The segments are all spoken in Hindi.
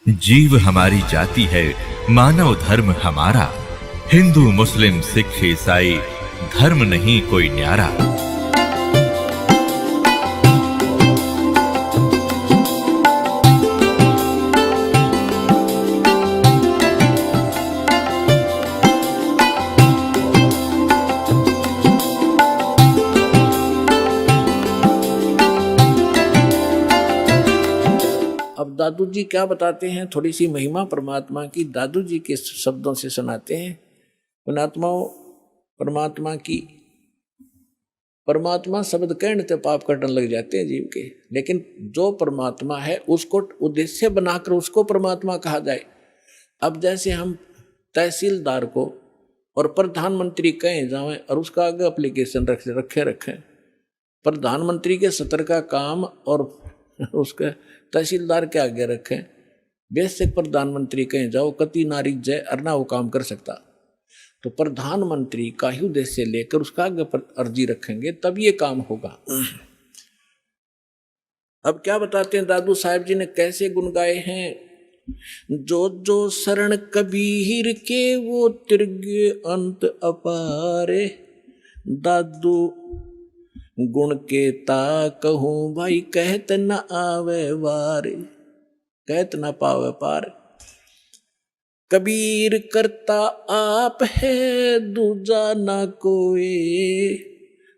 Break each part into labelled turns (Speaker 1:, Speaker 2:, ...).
Speaker 1: जीव हमारी जाति है, मानव धर्म हमारा। हिंदू मुस्लिम सिख ईसाई धर्म नहीं कोई न्यारा।
Speaker 2: अब दादू जी क्या बताते हैं, थोड़ी सी महिमा परमात्मा की दादू जी के शब्दों से सुनाते हैं। परमात्मा की परमात्मा शब्द कहने से पाप कटने लग जाते हैं जीव के, लेकिन जो परमात्मा है उसको उद्देश्य बनाकर उसको परमात्मा कहा जाए। अब जैसे हम तहसीलदार को और प्रधानमंत्री कहें जाएं और उसका आगे एप्लीकेशन रखें, प्रधानमंत्री के सत्र का काम और उसके तहसीलदार के आगे रखें, बेसिक प्रधानमंत्री कहें जाओ कति नारी जय अरना वो काम कर सकता, तो प्रधानमंत्री का ही उद्देश्य लेकर उसका आगे पर अर्जी रखेंगे तब ये काम होगा। अब क्या बताते हैं दादू साहब जी ने कैसे गुण गाए हैं। जो जो शरण कबीर के वो तिर्गे अंत अपारे। दादू गुण के ता कहूं भाई कहत न आवे वार, कहत न पावे पार। कबीर करता आप है दूजा ना कोई।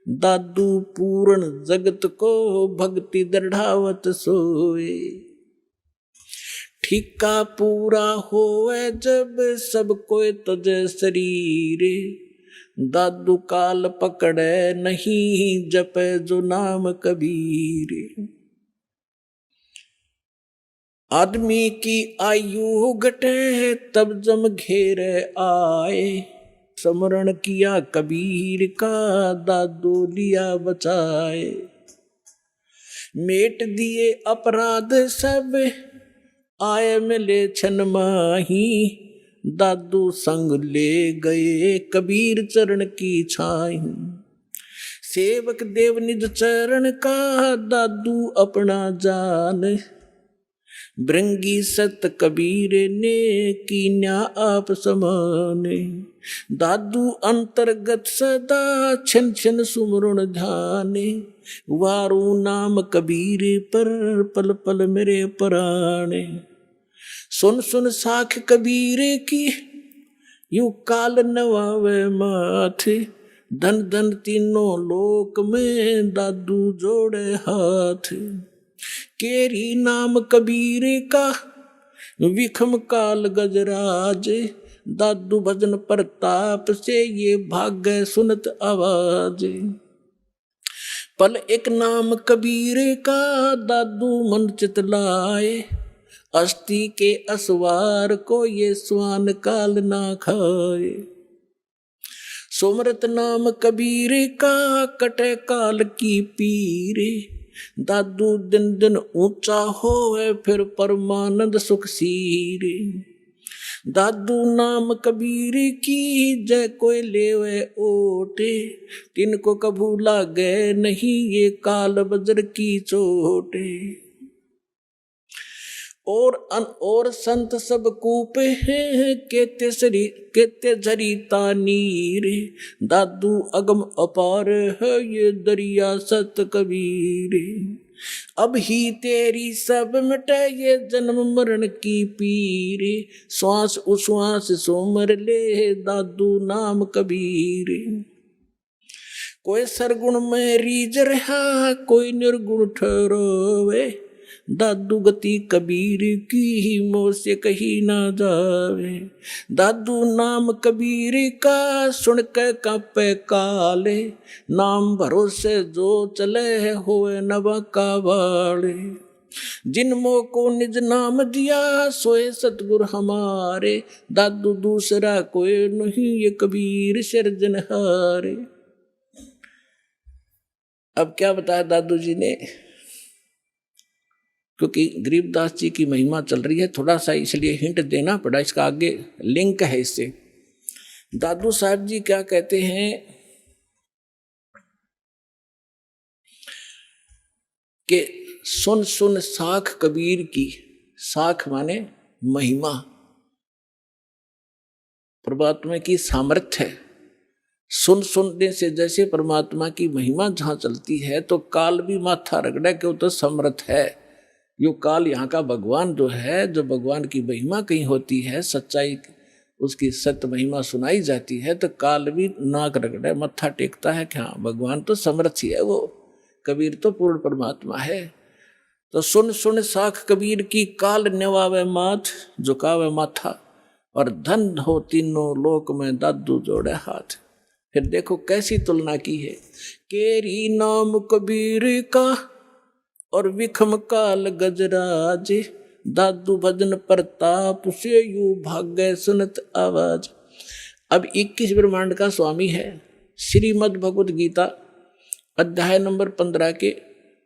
Speaker 2: दादू पूर्ण जगत को भक्ति दृढ़ावत सोए। ठिका पूरा होए जब सब कोई तजे शरीर। दादू काल पकड़े नहीं जपे जो नाम कबीर। आदमी की आयु घटे तब जम घेरे आए। स्मरण किया कबीर का दादू लिया बचाए। मेट दिए अपराध सब आए मिले छन माही। दादू संग ले गए कबीर चरण की छाई। सेवक देव निज चरण का दादू अपना जान। भृंगी सत कबीर ने कीन्या आप समाने। दादू अंतर्गत सदा छन छन सुमरण ध्याने। वारू नाम कबीर पर पल पल मेरे प्राणे। सुन सुन साख कबीर की यूं काल नवावे माथे। धन धन तीनों लोक में दादू जोड़े हाथ। केरी नाम कबीर का विखम काल गजराज। दादू भजन प्रताप से ये भाग्य सुनत आवाज। पल एक नाम कबीर का दादू मन चितलाए। अस्थि के असवार को ये स्वान काल ना खाए। सुमरत नाम कबीर का कटे काल की पीरे। दादू दिन दिन ऊंचा होए फिर परमानंद सुख सीरे। दादू नाम कबीर की जय कोई लेवे ओटे। तिनको कभू लागे नहीं ये काल बजर की चोटे। और संत सब कूपे हैं केते झरीता नीर। दादू अगम अपार है ये दरिया सत कबीर। अब ही तेरी सब मिटे ये जन्म मरण की पीर। श्वास उश्वास सोमर ले दादू नाम कबीर। कोई सरगुण में रीझ रहा कोई निर्गुण ठहरोवे। दादू गति कबीर की मोह से कहीं ना जावे। दादू नाम कबीर का सुन के कांपे काले। नाम भरोसे जो चले होए नवा का वाले। जिनमो को निज नाम दिया सोए सतगुर हमारे। दादू दूसरा कोई नहीं ये कबीर सिरजनहारे। अब क्या बताया दादू जी ने, क्योंकि गरीबदास जी की महिमा चल रही है, थोड़ा सा इसलिए हिंट देना पड़ा, इसका आगे लिंक है इससे। दादू साहब जी क्या कहते हैं कि सुन सुन साख कबीर की। साख माने महिमा, परमात्मा की सामर्थ्य है। सुनने से जैसे परमात्मा की महिमा जहां चलती है तो काल भी माथा रगड़ा के वो तो समर्थ है। यो काल यहाँ का भगवान जो है, जो भगवान की महिमा कहीं होती है, सच्चाई उसकी सत्य महिमा सुनाई जाती है तो काल भी नाक रगड़ा मत्था टेकता है कि हाँ भगवान तो समर्थ ही है, वो कबीर तो पूर्ण परमात्मा है। तो सुन सुन साख कबीर की, काल नेवावे माथ झुकावे माथा, और धन हो तीनों लोक में दादू जोड़े हाथ। फिर देखो कैसी तुलना की है, केरी नाम कबीर का और विखम काल गजराज, दादू भजन प्रताप से यू भाग्य सुनत आवाज। अब 21 ब्रह्मांड का स्वामी है। श्रीमद् भगवत गीता अध्याय नंबर 15 के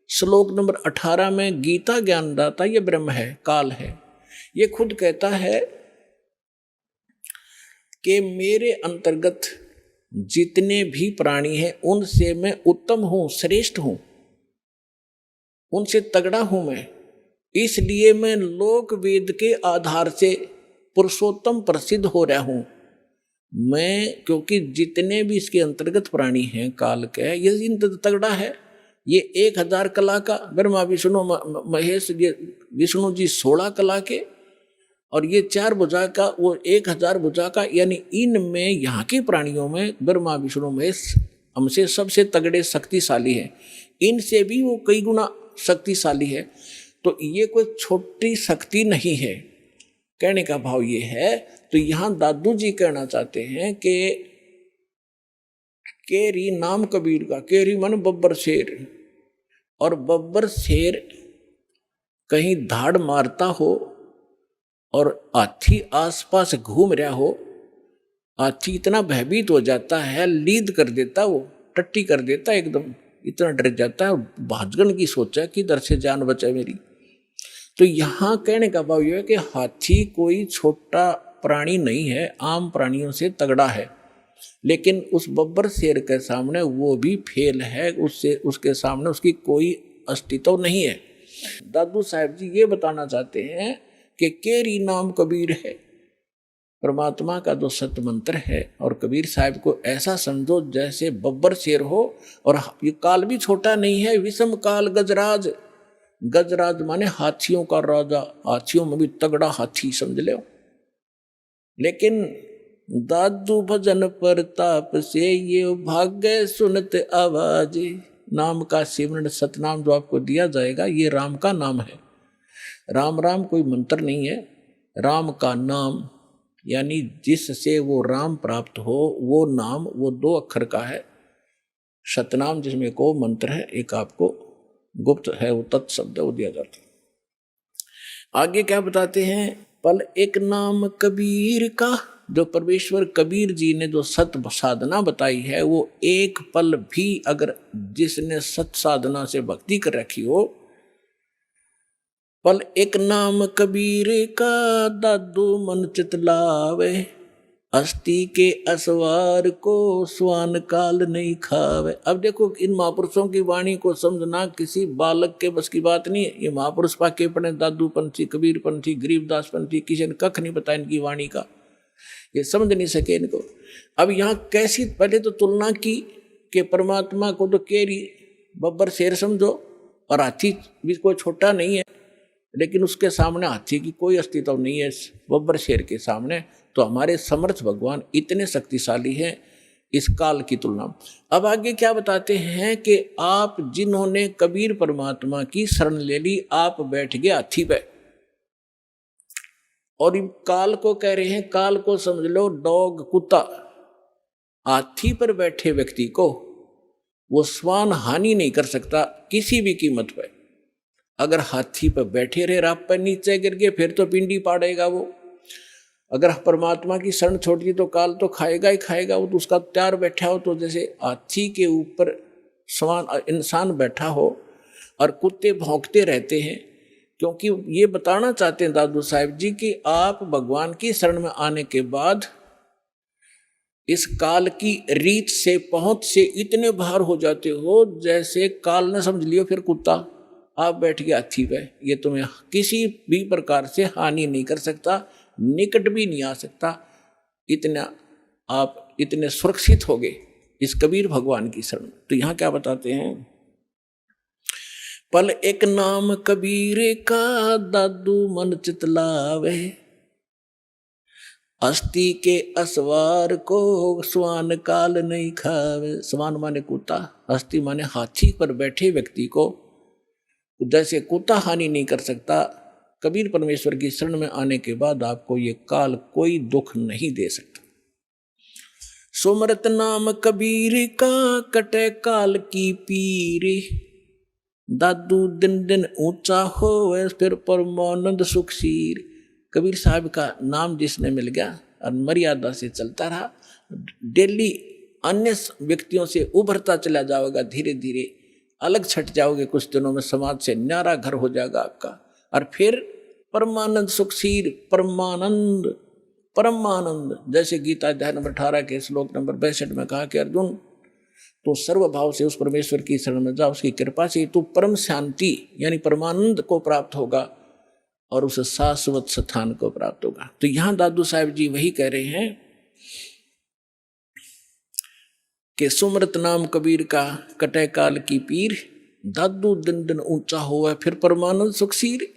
Speaker 2: श्लोक नंबर 18 में गीता ज्ञानदाता ये ब्रह्म है, काल है। ये खुद कहता है कि मेरे अंतर्गत जितने भी प्राणी हैं उनसे मैं उत्तम हूं, श्रेष्ठ हूं, उनसे तगड़ा हूं मैं। इसलिए मैं लोक वेद के आधार से पुरुषोत्तम प्रसिद्ध हो रहा हूं मैं, क्योंकि जितने भी इसके अंतर्गत प्राणी हैं काल के, ये इन तगड़ा है। ये 1000 कला का, ब्रह्मा विष्णु महेश, ये विष्णु जी 16 कला के, और ये 4 भुजा का, वो 1000 भुजा का। यानी इनमें यहाँ के प्राणियों में ब्रह्मा विष्णु महेश हमसे सबसे तगड़े शक्तिशाली हैं, इनसे भी वो कई गुना शक्तिशाली है। तो ये कोई छोटी शक्ति नहीं है, कहने का भाव ये है। तो यहाँ दादू जी कहना चाहते हैं कि केरी नाम कबीर का, केरी मन बब्बर शेर, और बब्बर शेर कहीं धाड़ मारता हो और हाथी आसपास घूम रहा हो, हाथी इतना भयभीत हो जाता है, लीद कर देता, वो टट्टी कर देता एकदम, इतना डर जाता है, भाजगन की सोचा कि इधर से जान बचे मेरी। तो यहाँ कहने का भाव यह है कि हाथी कोई छोटा प्राणी नहीं है, आम प्राणियों से तगड़ा है, लेकिन उस बब्बर शेर के सामने वो भी फेल है, उससे उसके सामने उसकी कोई अस्तित्व नहीं है। दादू साहब जी ये बताना चाहते हैं कि केरी नाम कबीर है, परमात्मा का जो सत्य मंत्र है, और कबीर साहब को ऐसा समझो जैसे बब्बर शेर हो, और ये काल भी छोटा नहीं है, विषम काल गजराज। गजराज माने हाथियों का राजा, हाथियों में भी तगड़ा हाथी समझ लो। लेकिन दादू भजन प्रताप से ये भाग्य सुनत आवाज, नाम का सिमरन सतनाम जो आपको दिया जाएगा ये राम का नाम है। राम राम कोई मंत्र नहीं है, राम का नाम, यानी जिससे वो राम प्राप्त हो वो नाम, वो 2 अक्षर का है। सतनाम जिसमें को मंत्र है, एक आपको गुप्त है वो तत्शब्द वो दिया जाता है। आगे क्या बताते हैं, पल एक नाम कबीर का, जो परमेश्वर कबीर जी ने जो सत साधना बताई है, वो एक पल भी अगर जिसने सत साधना से भक्ति कर रखी हो, पल एक नाम कबीर का दादू मन चितलावे, अस्थि के असवार को स्वान काल नहीं खावे। अब देखो इन महापुरुषों की वाणी को समझना किसी बालक के बस की बात नहीं है। ये महापुरुष पाके पढ़े, दादू पंथी, कबीर पंथी, गरीबदास पंथी, किसी ने कख नहीं बताया इनकी वाणी का, ये समझ नहीं सके इनको। अब यहाँ कैसी, पहले तो तुलना की कि परमात्मा को तो केरी बब्बर शेर समझो, और हाथी भी कोई छोटा नहीं है, लेकिन उसके सामने हाथी की कोई अस्तित्व नहीं है बब्बर शेर के सामने। तो हमारे समर्थ भगवान इतने शक्तिशाली हैं इस काल की तुलना। अब आगे क्या बताते हैं कि आप जिन्होंने कबीर परमात्मा की शरण ले ली, आप बैठ गए हाथी पे, और काल को कह रहे हैं, काल को समझ लो डॉग, कुत्ता। हाथी पर बैठे व्यक्ति को वो स्वान हानि नहीं कर सकता किसी भी कीमत पर। अगर हाथी पर बैठे रहे, रात पर नीचे गिर गए, फिर तो पिंडी पाड़ेगा वो। अगर परमात्मा की शरण छोड़ दी तो काल तो खाएगा ही खाएगा, वो तो उसका तैयार बैठा हो। तो जैसे हाथी के ऊपर स्वान इंसान बैठा हो और कुत्ते भौंकते रहते हैं, क्योंकि ये बताना चाहते हैं दादू साहब जी कि आप भगवान की शरण में आने के बाद इस काल की रीत से, पहुंच से इतने बाहर हो जाते हो जैसे काल ने समझ लियो फिर कुत्ता। आप बैठ गए हाथी पे, ये तुम्हें किसी भी प्रकार से हानि नहीं कर सकता, निकट भी नहीं आ सकता, इतना आप इतने सुरक्षित हो गए इस कबीर भगवान की शरण। तो यहाँ क्या बताते हैं, पल एक नाम कबीर का दादू मन चितलावे, अस्थि के असवार को स्वान काल नहीं खावे। स्वान माने कुत्ता, अस्थि माने हाथी पर बैठे व्यक्ति को जैसे कुत्ता हानि नहीं कर सकता, कबीर परमेश्वर की शरण में आने के बाद आपको ये काल कोई दुख नहीं दे सकता। सुमरत नाम कबीर का कटे काल की पीरे, दादू दिन दिन ऊंचा हो फिर परमानंद सुखशीर। कबीर साहब का नाम जिसने मिल गया और मर्यादा से चलता रहा, डेली अन्य व्यक्तियों से उभरता चला जाओगा, धीरे धीरे अलग छट जाओगे, कुछ दिनों में समाज से न्यारा घर हो जाएगा आपका, और फिर परमानंद सुखशीर, परमानंद परमानंद। जैसे गीता अध्याय नंबर 18 के श्लोक नंबर 62 में कहा कि अर्जुन तो सर्वभाव से उस परमेश्वर की शरण में जा, उसकी कृपा से तू परम शांति यानी परमानंद को प्राप्त होगा और उस शाश्वत स्थान को प्राप्त होगा। तो यहां दादू साहब जी वही कह रहे हैं कि सुमरत नाम कबीर का कटे काल की पीर, दादू दिन दिन ऊंचा हुआ फिर परमानंद सुखसीर।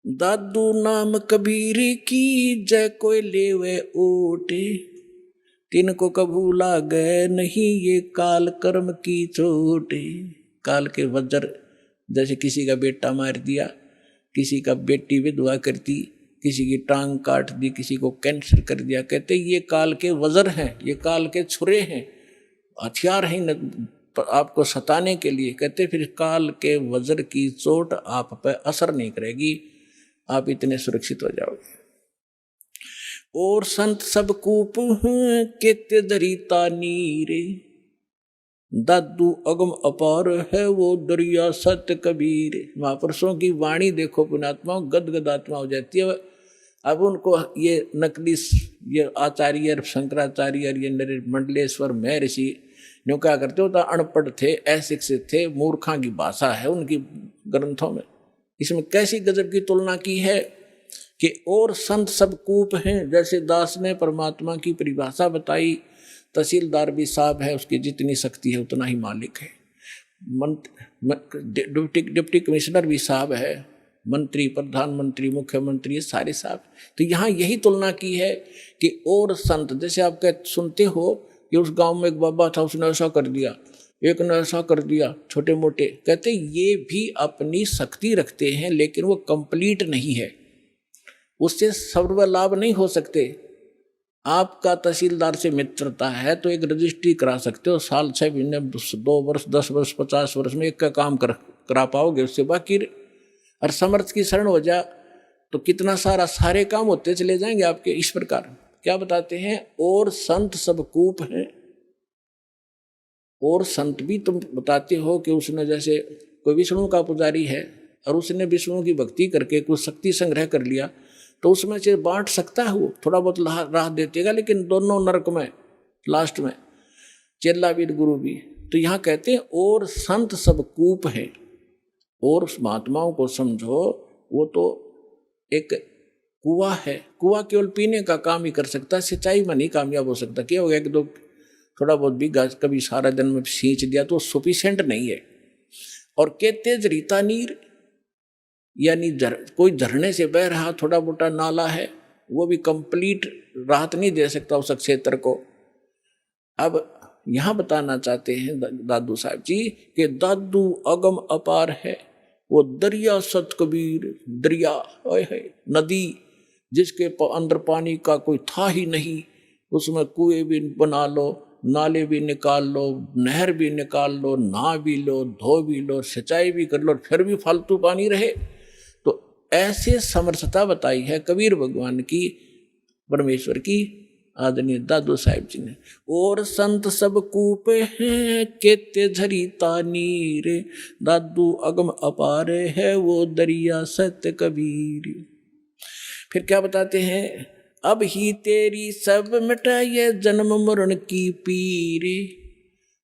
Speaker 2: दादू नाम कबीर की जय कोई लेवे ओटे, तिनको कभू लागे नहीं ये काल कर्म की चोटे। काल के वज्र, जैसे किसी का बेटा मार दिया, किसी का बेटी विधवा कर दी, किसी की टांग काट दी, किसी को कैंसर कर दिया, कहते ये काल के वज्र हैं, ये काल के छुरे हैं, हथियार हैं आपको सताने के लिए। कहते फिर काल के वज्र की चोट आप पर असर नहीं करेगी, आप इतने सुरक्षित हो जाओगे। और संत सब कूप केते दरिता नीरे, दादू अगम अपार है वो दरिया सत्य कबीर। महापुरुषों की वाणी देखो पुण्यात्मा, गदगद आत्मा हो जाती है। अब उनको ये नकली ये आचार्य शंकराचार्य ये मंडलेश्वर महर्षि न्यू क्या करते होता, अनपढ़ थे, अशिक्षित थे, मूर्खा की भाषा है उनकी ग्रंथों में। इसमें कैसी गजब की तुलना की है कि और संत सब कूप हैं। जैसे दास ने परमात्मा की परिभाषा बताई, तहसीलदार भी साहब है, उसकी जितनी शक्ति है उतना ही मालिक है। डिप्टी कमिश्नर भी साहब है, मंत्री, प्रधानमंत्री, मुख्यमंत्री, ये सारे साहब। तो यहाँ यही तुलना की है कि और संत, जैसे आप सुनते हो कि उस गांव में एक बाबा था, उसने ऐसा कर दिया, एक ने ऐसा कर दिया, छोटे मोटे। कहते ये भी अपनी शक्ति रखते हैं लेकिन वो कंप्लीट नहीं है, उससे सर्व लाभ नहीं हो सकते। आपका तहसीलदार से मित्रता है तो एक रजिस्ट्री करा सकते हो, साल 6 महीने 2 वर्ष 10 वर्ष 50 वर्ष में एक का काम करा पाओगे, उससे बाकी और समर्थ की शरण हो जा तो कितना सारे काम होते चले जाएंगे आपके। इस प्रकार क्या बताते हैं, और संत सब कूप हैं। और संत भी तुम बताते हो कि उसने, जैसे कोई विष्णु का पुजारी है और उसने विष्णु की भक्ति करके कुछ शक्ति संग्रह कर लिया तो उसमें से बांट सकता है, वो थोड़ा बहुत राह देतेगा, लेकिन दोनों नरक में लास्ट में, चेला भी गुरु भी। तो यहाँ कहते हैं और संत सब कूप हैं। और महात्माओं को समझो, वो तो एक कुआं है, कुआं केवल पीने का काम ही कर सकता है, सिंचाई में नहीं कामयाब हो सकता। क्या हो गया कि थोड़ा बहुत भी कभी सारा दिन में सींच दिया तो सफिशिएंट नहीं है। और के तेज रीता नीर, यानी कोई झरने से बह रहा थोड़ा मोटा नाला है, वो भी कंप्लीट राहत नहीं दे सकता उस क्षेत्र को। अब यहाँ बताना चाहते हैं दादू साहब जी कि दादू अगम अपार है वो दरिया सत कबीर। दरिया है नदी जिसके अंदर पानी का कोई था ही नहीं, उसमें कुएं भी बना लो, नाले भी निकाल लो, नहर भी निकाल लो, नहा भी लो, धो भी लो, सिंचाई भी कर लो, फिर भी फालतू पानी रहे। तो ऐसे समर्थता बताई है कबीर भगवान की, परमेश्वर की, आदरणीय दादू साहिब जी ने। और संत सब कूपे हैं केते झरीता नीर, दादू अगम अपार है वो दरिया सत्य कबीर। फिर क्या बताते हैं, अब ही तेरी सब मिटाइए जन्म मरण की पीर,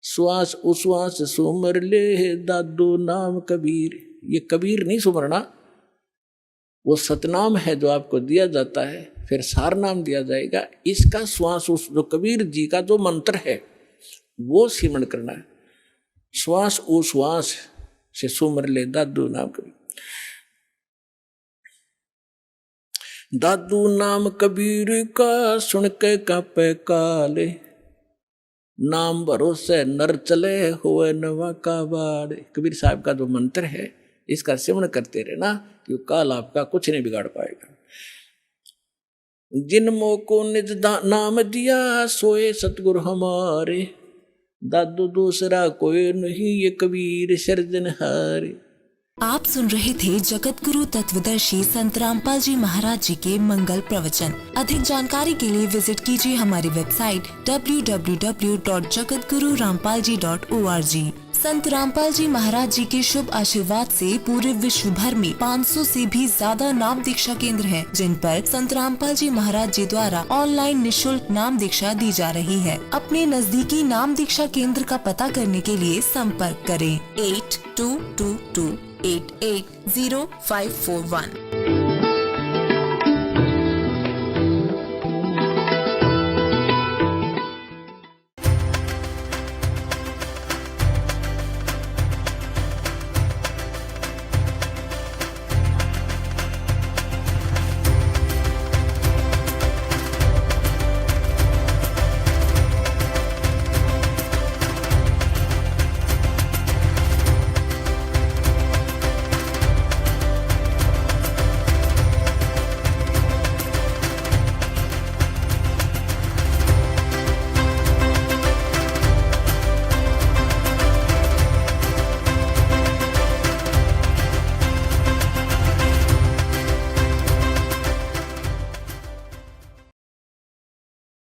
Speaker 2: श्वास उश्वास सुमर ले दादू नाम कबीर। ये कबीर नहीं सुमरना, वो सतनाम है जो आपको दिया जाता है, फिर सार नाम दिया जाएगा। इसका श्वास उस जो कबीर जी का जो मंत्र है वो सिमरण करना है। श्वास उश्वास से सुमर ले दादू नाम कबीर। दादू नाम कबीर का सुन के कापे काले, नाम भरोसे नर चले हुए नवा का बाड़। कबीर साहब का जो मंत्र है इसका सिमरण करते रहना, कि काल आपका कुछ नहीं बिगाड़ पाएगा। जिन को निज नाम दिया सोए सतगुरु हमारे, दादू दूसरा कोई नहीं ये कबीर सिरजनहारे।
Speaker 3: आप सुन रहे थे जगत गुरु तत्वदर्शी संत रामपाल जी महाराज जी के मंगल प्रवचन। अधिक जानकारी के लिए विजिट कीजिए हमारी वेबसाइट www.jagatgururampalji.org। संत रामपाल जी महाराज जी के शुभ आशीर्वाद से पूरे विश्व भर में 500 से भी ज्यादा नाम दीक्षा केंद्र हैं, जिन पर संत रामपाल जी महाराज जी द्वारा ऑनलाइन निशुल्क नाम दीक्षा दी जा रही है। अपने नजदीकी नाम दीक्षा केंद्र का पता करने के लिए संपर्क करें 8222880541।